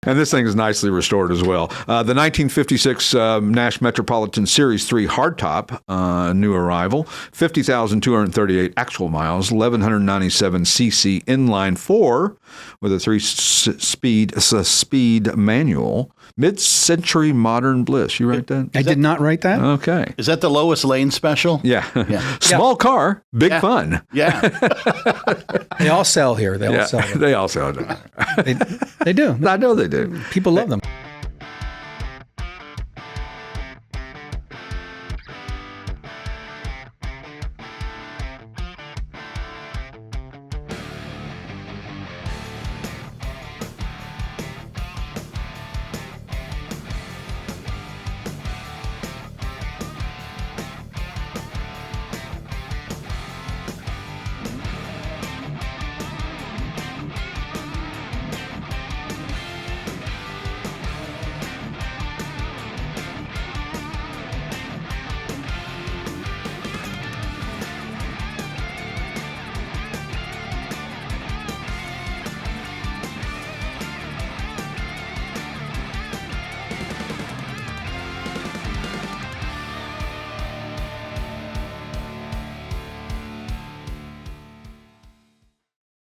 And this thing is nicely restored as well. The 1956 Nash Metropolitan Series III hardtop, new arrival, 50,238 actual miles, 1,197 cc inline 4 with a 3-speed manual. Mid-century modern bliss. You write that? I did not write that. Okay. Is that the lowest lane special? Yeah. Small car, big fun. Yeah. They all sell here. They all sell them. They all sell. They do. I know they do. People love them.